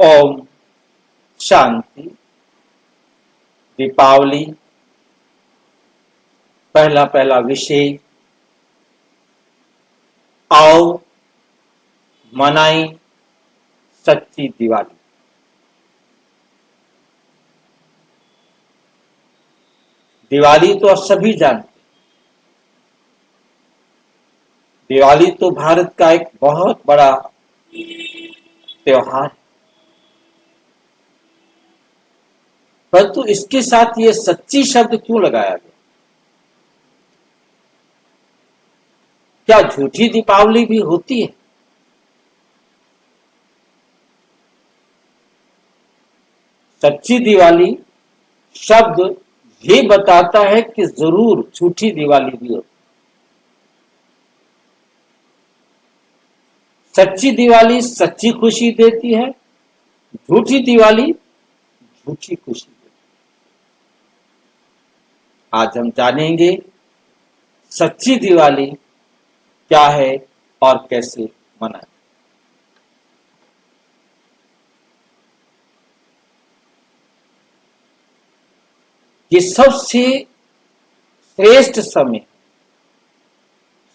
ओम शांति। दीपावली पहला विषय, आओ मनाई सच्ची दिवाली। दिवाली तो आप सभी जानते हैं। दिवाली तो भारत का एक बहुत बड़ा त्योहार है, परंतु इसके साथ ये सच्ची शब्द क्यों लगाया गया? क्या झूठी दीपावली भी होती है? सच्ची दिवाली शब्द ये बताता है कि जरूर झूठी दिवाली भी होती है। सच्ची दिवाली सच्ची खुशी देती है, झूठी दिवाली झूठी खुशी देती है। आज हम जानेंगे सच्ची दिवाली क्या है और कैसे मनाएं। ये सबसे श्रेष्ठ समय,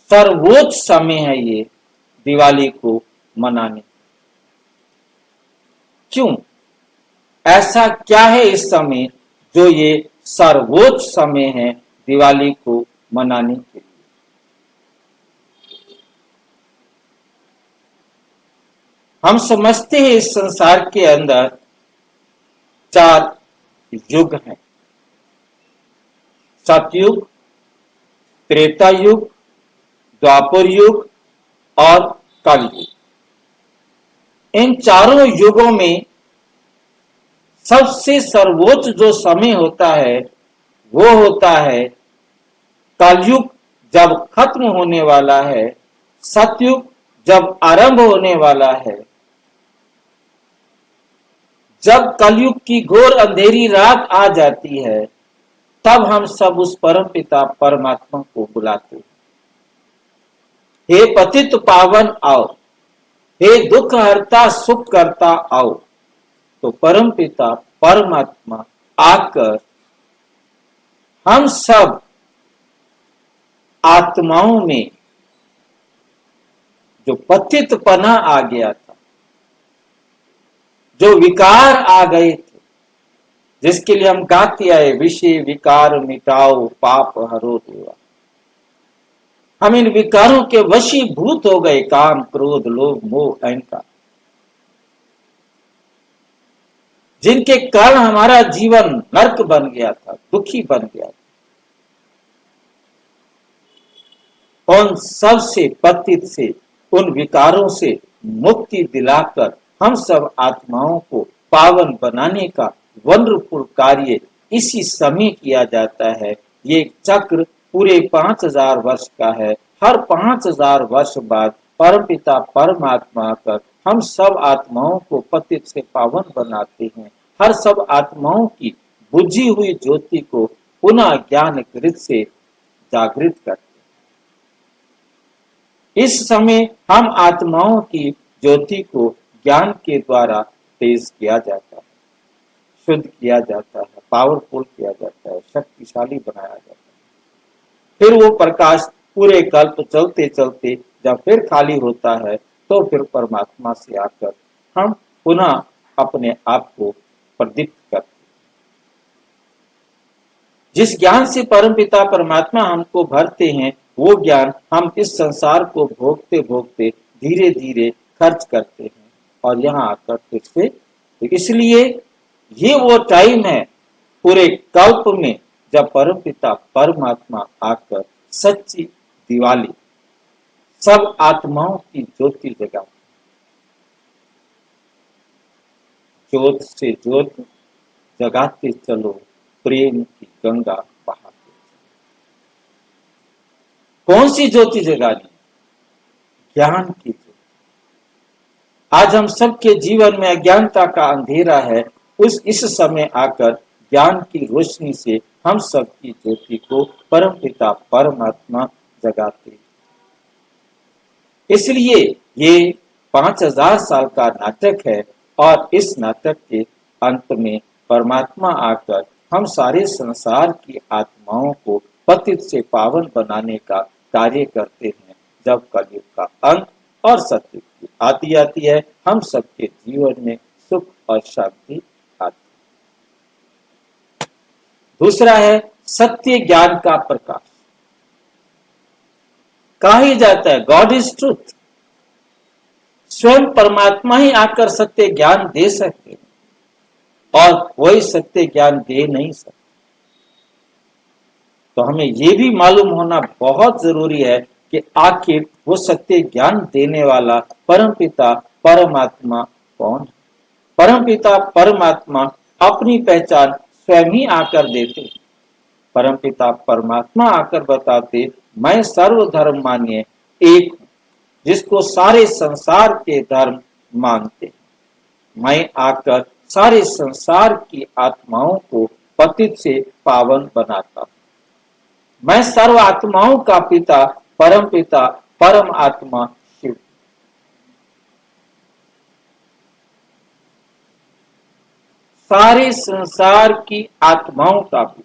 सर्वोच्च समय है ये दिवाली को मनाने। क्यों? ऐसा क्या है इस समय जो ये सर्वोच्च समय है दिवाली को मनाने के लिए? हम समझते हैं इस संसार के अंदर 4 युग हैं, सतयुग, त्रेता युग, द्वापर युग और कलयुग। इन चारों युगों में सबसे सर्वोच्च जो समय होता है वो होता है कलयुग, जब खत्म होने वाला है, सतयुग जब आरंभ होने वाला है। जब कलयुग की घोर अंधेरी रात आ जाती है, तब हम सब उस परम पिता परमात्मा को बुलाते हैं, हे पतित पावन आओ, हे दुख हरता सुख करता आओ। तो परम पिता परमात्मा आकर हम सब आत्माओं में जो पतित पना आ गया था, जो विकार आ गए थे, जिसके लिए हम गाते आए, विषय विकार मिटाओ पाप हरो देवा। हम इन विकारों के वशीभूत हो गए, काम क्रोध लोभ मोह अहंकार, जिनके कारण हमारा जीवन नर्क बन गया था, दुखी बन गया था। उन सब से पतित से, उन विकारों से मुक्ति दिलाकर हम सब आत्माओं को पावन बनाने का वंडरफुल कार्य इसी समय किया जाता है। ये चक्र पूरे 5000 वर्ष का है। हर 5000 वर्ष बाद परमपिता परमात्मा आकर हम सब आत्माओं को पतित से पावन बनाते हैं। हर सब आत्माओं की बुझी हुई ज्योति को पुनः ज्ञान कृत से जागृत करते हैं। इस समय हम आत्माओं की ज्योति को ज्ञान के द्वारा तेज किया जाता है, शुद्ध किया जाता है, पावरफुल किया जाता है, शक्तिशाली बनाया जाता है। फिर वो प्रकाश पूरे कल्प चलते चलते जब फिर खाली होता है, तो फिर परमात्मा से आकर हम पुनः अपने आप को प्रदीप्त करते हैं। जिस ज्ञान से परमपिता परमात्मा हमको भरते हैं, वो ज्ञान हम इस संसार को भोगते भोगते धीरे धीरे खर्च करते हैं और यहाँ आकर फिर से। इसलिए ये वो टाइम है पूरे कल्प में जब परमपिता परमात्मा आकर सच्ची दिवाली सब आत्माओं की ज्योति जगाते। ज्योत से ज्योत जगाते चलो, प्रेम की गंगा बहाते। कौन सी ज्योति जगानी? ज्ञान की ज्योति। आज हम सबके जीवन में अज्ञानता का अंधेरा है, इस समय आकर ज्ञान की रोशनी से हम सबकी ज्योति को परमपिता परमात्मा जगाते। इसलिए ये 5000 साल का नाटक है और इस नाटक के अंत में परमात्मा आकर हम सारे संसार की आत्माओं को पतित से पावन बनाने का कार्य करते हैं। जब कलयुग का अंत और सत्य की आती आती है, हम सबके जीवन में सुख और शांति आती है। दूसरा है सत्य ज्ञान का प्रकाश। कहा ही जाता है गॉड इज ट्रूथ। स्वयं परमात्मा ही आकर सत्य ज्ञान दे सकते हैं और वही सत्य ज्ञान दे नहीं सकते। तो हमें यह भी मालूम होना बहुत जरूरी है कि आखिर वो सत्य ज्ञान देने वाला परमपिता परमात्मा कौन है। परमपिता परमात्मा अपनी पहचान स्वयं ही आकर देते। परमपिता परमात्मा आकर बताते, मैं सर्वधर्म मान्य एक हूं, जिसको सारे संसार के धर्म मानते। मैं आकर सारे संसार की आत्माओं को पतित से पावन बनाता हूं। मैं सर्व आत्माओं का पिता परम पिता परम आत्मा शिव। सारे संसार की आत्माओं का पिता,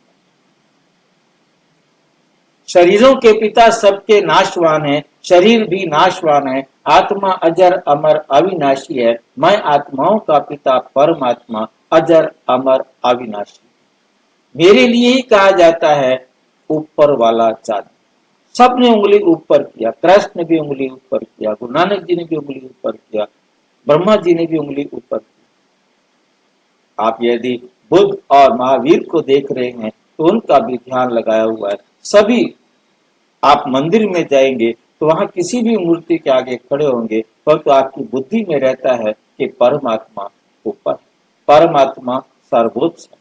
शरीरों के पिता सबके नाशवान है, शरीर भी नाशवान है, आत्मा अजर अमर अविनाशी है। मैं आत्माओं का पिता परमात्मा अजर अमर अविनाशी। मेरे लिए ही कहा जाता है ऊपर वाला चांद। सबने उंगली ऊपर किया, कृष्ण ने भी उंगली ऊपर किया, गुरु नानक जी ने भी उंगली ऊपर किया, ब्रह्मा जी ने भी उंगली ऊपर की। आप यदि बुद्ध और महावीर को देख रहे हैं तो उनका भी ध्यान लगाया हुआ है। सभी आप मंदिर में जाएंगे तो वहां किसी भी मूर्ति के आगे खड़े होंगे, परंतु आपकी बुद्धि में रहता है कि परमात्मा ऊपर, परमात्मा सर्वोच्च है।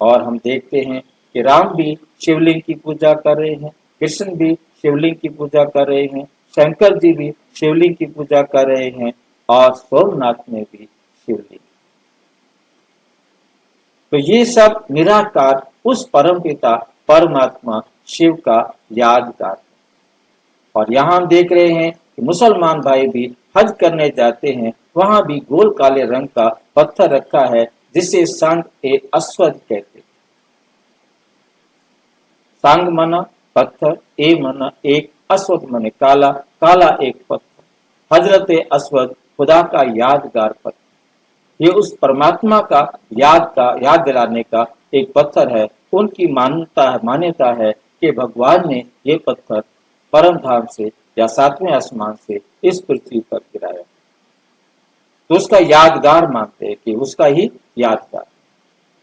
और हम देखते हैं कि राम भी शिवलिंग की पूजा कर रहे हैं, कृष्ण भी शिवलिंग की पूजा कर रहे हैं, शंकर जी भी शिवलिंग की पूजा कर रहे हैं और सोमनाथ में भी शिवलिंग। तो ये सब निराकार उस परमपिता परमात्मा शिव का यादगार है। और यहाँ हम देख रहे हैं कि मुसलमान भाई भी हज करने जाते हैं, वहां भी गोल काले रंग का पत्थर रखा है जिसे सांग ए अस्वद कहते हैं। सांग मना पत्थर, ए मना एक, अस्वद मने काला, काला एक पत्थर। हजरत अस्वद खुदा का यादगार पत्थर, ये उस परमात्मा का याद दिलाने का एक पत्थर है। उनकी मान्यता है कि भगवान ने ये पत्थर परम धाम से या सातवें आसमान से इस पृथ्वी पर गिराया, तो उसका यादगार मानते हैं कि उसका ही यादगार।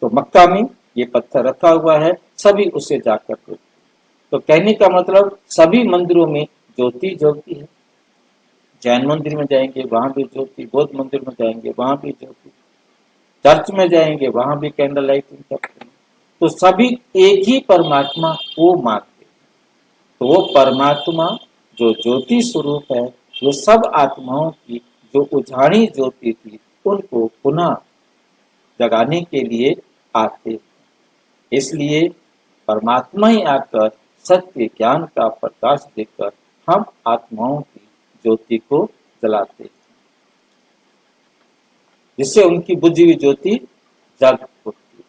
तो मक्का में ये पत्थर रखा हुआ है, सभी उसे जाकर देखते। तो कहने का मतलब सभी मंदिरों में ज्योति ज्योति है। जैन मंदिर में जाएंगे वहां भी ज्योति, बौद्ध मंदिर में जाएंगे वहां भी ज्योति, चर्च में जाएंगे वहां भी कैंडल लाइटिंग करते हैं। तो सभी एक ही परमात्मा को मानते हैं। तो वो परमात्मा जो ज्योति स्वरूप है, वो सब आत्माओं की जो उजाड़ी ज्योति थी उनको पुनः जगाने के लिए आते। इसलिए परमात्मा ही आकर सत्य ज्ञान का प्रकाश देकर हम आत्माओं की ज्योति को जलाते, जिससे उनकी बुझी हुई ज्योति जग उठती।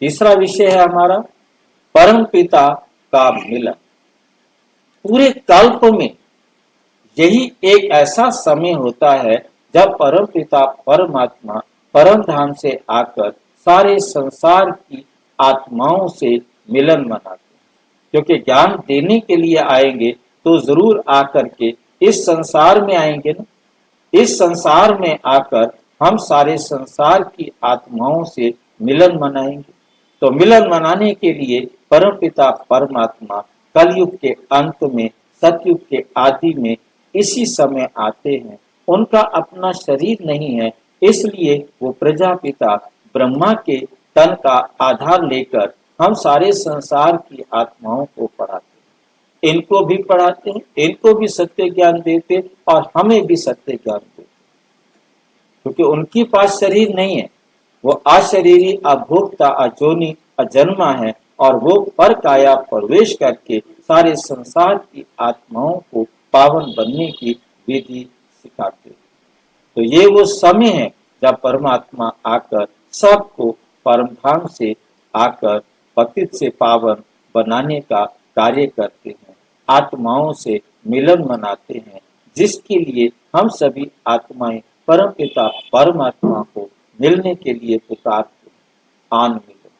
तीसरा विषय है हमारा परम पिता का मिलन। पूरे कल्प में यही एक ऐसा समय होता है जब परम पिता परमात्मा परम धाम से आकर सारे संसार की आत्माओं से मिलन मनाते हैं। क्योंकि ज्ञान देने के लिए आएंगे तो जरूर आकर के इस संसार में आएंगे ना। इस संसार में आकर हम सारे संसार की आत्माओं से मिलन मनाएंगे। तो मिलन मनाने के लिए परमपिता परमात्मा कलयुग के अंत में, सतयुग के आदि में इसी समय आते हैं। उनका अपना शरीर नहीं है, इसलिए वो प्रजापिता ब्रह्मा के तन का आधार लेकर हम सारे संसार की आत्माओं को पढ़ाते हैं। इनको भी पढ़ाते हैं, इनको भी सत्य ज्ञान देते और हमें भी सत्य ज्ञान देते, क्योंकि उनके पास शरीर नहीं है। वो अशरीरी, अभोक्ता, अजोनी, अजन्मा है और वो पर काया प्रवेश करके सारे संसार की आत्माओं को पावन बनने की विधि सिखाते। तो ये वो समय है जब परमात्मा आकर सबको परम धाम से आकर पतित से पावन बनाने का कार्य करते हैं, आत्माओं से मिलन मनाते हैं, जिसके लिए हम सभी आत्माएं परम पिता परमात्मा को मिलने के लिए पुकारते हैं। आन मिलो,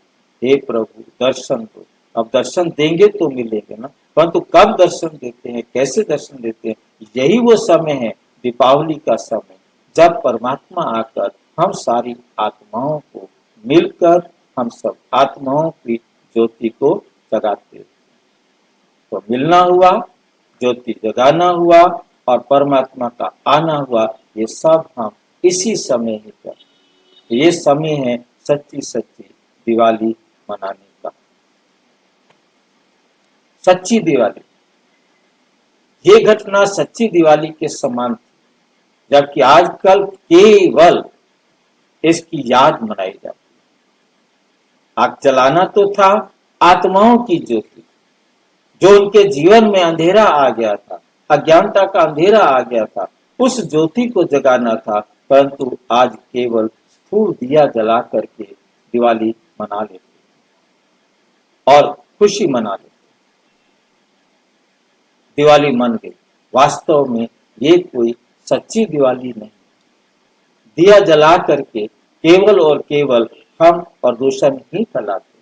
हे प्रभु दर्शन दो। अब दर्शन देंगे तो मिलेंगे ना, परंतु कब दर्शन देते हैं, कैसे दर्शन देते हैं? यही वो समय है, दीपावली का समय, जब परमात्मा आकर हम सारी आत्माओं को मिलकर हम सब आत्माओं की ज्योति को जगाते हैं। तो मिलना हुआ, ज्योति जगाना हुआ और परमात्मा का आना हुआ, ये सब हम इसी समय ही कर। ये समय है सच्ची सच्ची दिवाली मनाने का। सच्ची दिवाली, ये घटना सच्ची दिवाली के समान थी, जबकि आजकल केवल इसकी याद मनाई जाती है। आग जलाना तो था आत्माओं की ज्योति, जो उनके जीवन में अंधेरा आ गया था, अज्ञानता का अंधेरा आ गया था, उस ज्योति को जगाना था। परंतु आज केवल स्थूल दिया जला करके दिवाली मना लेते और खुशी मना लेते। दिवाली मन गई, वास्तव में ये कोई सच्ची दिवाली नहीं। दिया जला करके केवल और केवल हम प्रदूषण ही फैलाते।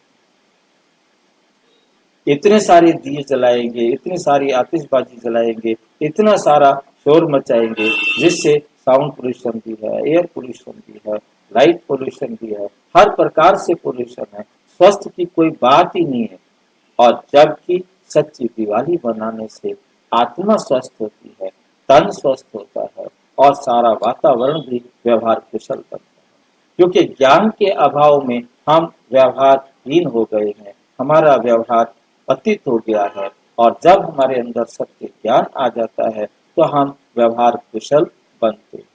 इतने सारे दिए जलाएंगे, इतनी सारी आतिशबाजी जलाएंगे, इतना सारा शोर मचाएंगे, जिससे साउंड पोल्यूशन भी है, एयर पोल्यूशन भी है, लाइट पोल्यूशन भी है, हर प्रकार से पोल्यूशन है। स्वास्थ्य की कोई बात ही नहीं है। और जबकि सच्ची दिवाली बनाने से आत्मा स्वस्थ होती है, तन स्वस्थ होता है और सारा वातावरण भी व्यवहार कुशल बनता है। क्योंकि ज्ञान के अभाव में हम व्यवहारहीन हो गए हैं, हमारा व्यवहार पतित हो गया है। और जब हमारे अंदर सत्य ज्ञान आ जाता है तो हम व्यवहार कुशल बनते हैं।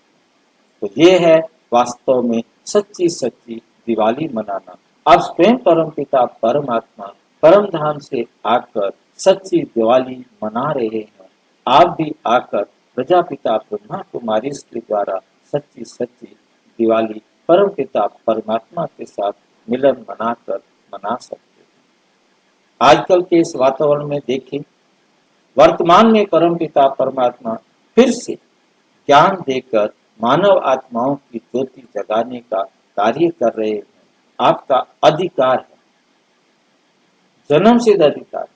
तो ये है वास्तव में सच्ची सच्ची दिवाली मनाना। अब स्वयं परमपिता परमात्मा परम धाम से आकर सच्ची दिवाली मना रहे हैं। आप भी आकर प्रजापिता ब्रह्मा कुमारी के द्वारा सच्ची सच्ची दिवाली परमपिता परमात्मा के साथ मिलन मनाकर मना सकते। आजकल के इस वातावरण में देखें, वर्तमान में परमपिता परमात्मा फिर से ज्ञान देकर मानव आत्माओं की ज्योति जगाने का कार्य कर रहे हैं। आपका अधिकार है, जन्म सिद्ध अधिकार।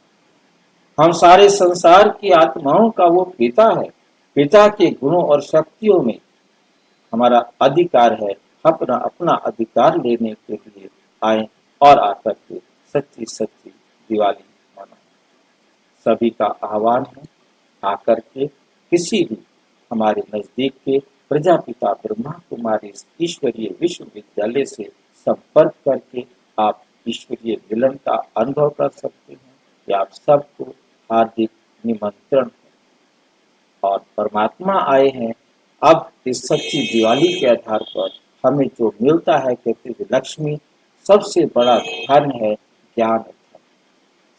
हम सारे संसार की आत्माओं का वो पिता है। पिता के गुणों और शक्तियों में हमारा अधिकार है। अपना अपना अधिकार लेने के लिए आए और आकर के सच्ची सच्ची दिवाली मनाएं। सभी का आह्वान है, आकर के किसी भी हमारे नजदीक के प्रजापिता ब्रह्मा कुमारी ईश्वरीय विश्वविद्यालय से संपर्क करके आप ईश्वरीय मिलन का अनुभव कर सकते हैं। ये आप सबको हार्दिक निमंत्रण है। और परमात्मा आए हैं। अब इस सच्ची दिवाली के आधार पर हमें जो मिलता है, कहते हैं लक्ष्मी सबसे बड़ा धन है, ज्ञान धन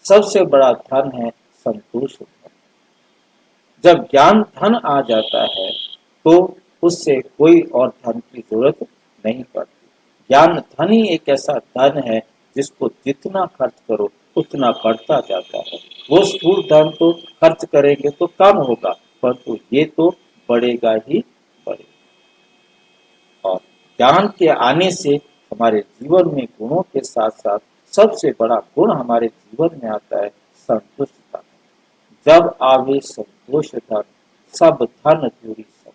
सबसे बड़ा धन है, संतोष धन। जब ज्ञान धन आ जाता है तो उससे कोई और धन की जरूरत नहीं पड़ती। ज्ञान धन ही एक ऐसा धन है जिसको जितना खर्च करो उतना बढ़ता जाता है। वो स्थूल धन तो खर्च करेंगे तो कम होगा, परंतु ये तो बढ़ेगा ही बढ़ेगा। और ज्ञान के आने से हमारे जीवन में गुणों के साथ साथ सबसे बड़ा गुण हमारे जीवन में आता है संतुष्टता। जब आवे संतोष धन, सब धन दूरी सब।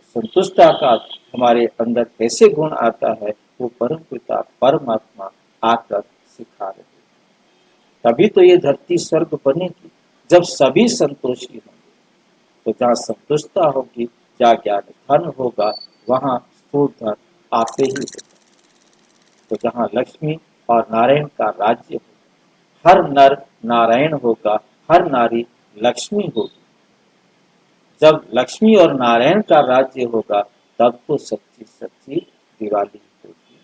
संतुष्टता का हमारे अंदर कैसे गुण आता है, वो परम पिता परमात्मा आकर सिखा रहे हैं। तभी तो ये धरती स्वर्ग बनेगी, जब सभी संतोषी होंगे। तो जहाँ संतुष्टता होगी, जहाँ ज्ञान धन होगा, वहाँ स्थूल धन आपे ही होगा। तो जहाँ लक्ष्मी और नारायण का राज्य होगा, हर नर नारायण होगा, हर नारी लक्ष्मी होगी। जब लक्ष्मी और नारायण का राज्य होगा, तब तो सच्ची सच्ची दिवाली होगी।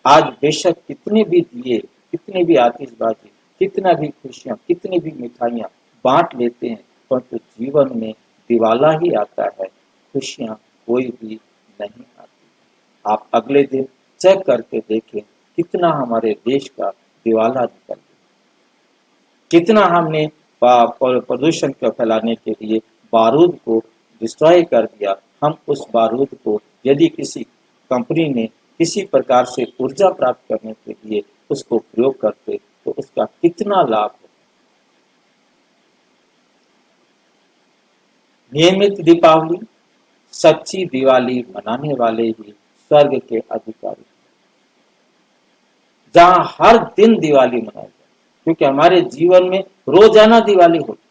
आज बेशक कितने भी दिए, कितने भी आतिशबाजी, कितना भी खुशियां, कितनी भी मिठाइयां बांट लेते हैं, परंतु जीवन में दिवाला ही आता है, खुशियां कोई भी नहीं आती। आप अगले दिन चेक करके देखें कितना हमारे देश का दिवाला निकल गया, कितना हमने प्रदूषण को फैलाने के लिए बारूद को डिस्ट्रॉय कर दिया। हम उस बारूद को यदि किसी कंपनी ने किसी प्रकार से ऊर्जा प्राप्त करने के लिए उसको प्रयोग करते तो उसका कितना लाभ हो। नियमित दीपावली, सच्ची दिवाली मनाने वाले ही स्वर्ग के अधिकारी, जहां हर दिन दिवाली मनाई जाए, क्योंकि हमारे जीवन में रोजाना दिवाली होती।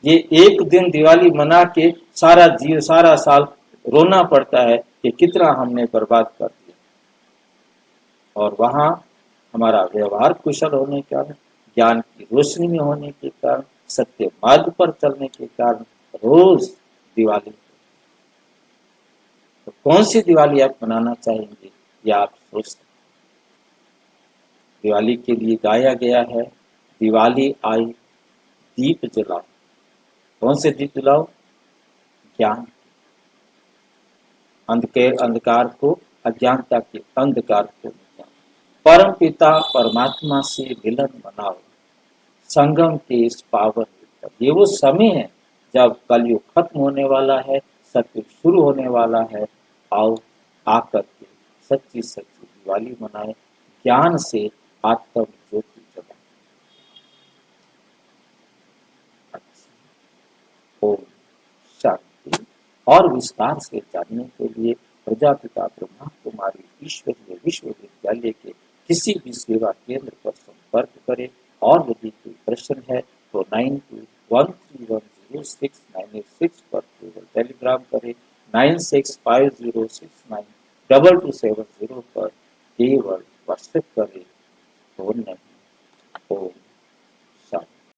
ये एक दिन दिवाली मना के सारा साल रोना पड़ता है कि कितना हमने बर्बाद कर दिया। और वहां हमारा व्यवहार कुशल होने के कारण, ज्ञान की रोशनी में होने के कारण, सत्य मार्ग पर चलने के कारण रोज दिवाली। तो कौन सी दिवाली आप मनाना चाहेंगे, या आप सोच सकते। दिवाली के लिए गाया गया है, दिवाली आई दीप जलाओ। कौन से दीप जलाओ? ज्ञान, अंधकार को, अज्ञानता के अंधकार को मिटाओ। परम पिता परमात्मा से मिलन मनाओ, संगम के इस पावन युग पर। ये वो समय है जब कलयुग खत्म होने वाला है, सतयुग शुरू होने वाला है। आओ आकर के सच्ची सच्ची दिवाली मनाए, ज्ञान से आत्म ज्योति जलाए। ओम शांति। और विस्तार से जानने के लिए प्रजापिता ब्रह्मा कुमारी ईश्वरीय विश्वविद्यालय के किसी भी सेवा केंद्र पर संपर्क करें। और यदि कोई प्रश्न है तो 9213106986 पर केवल टेलीग्राम करें। 9650692270 पर केवल व्हाट्सएप करें। तो नहीं। ओम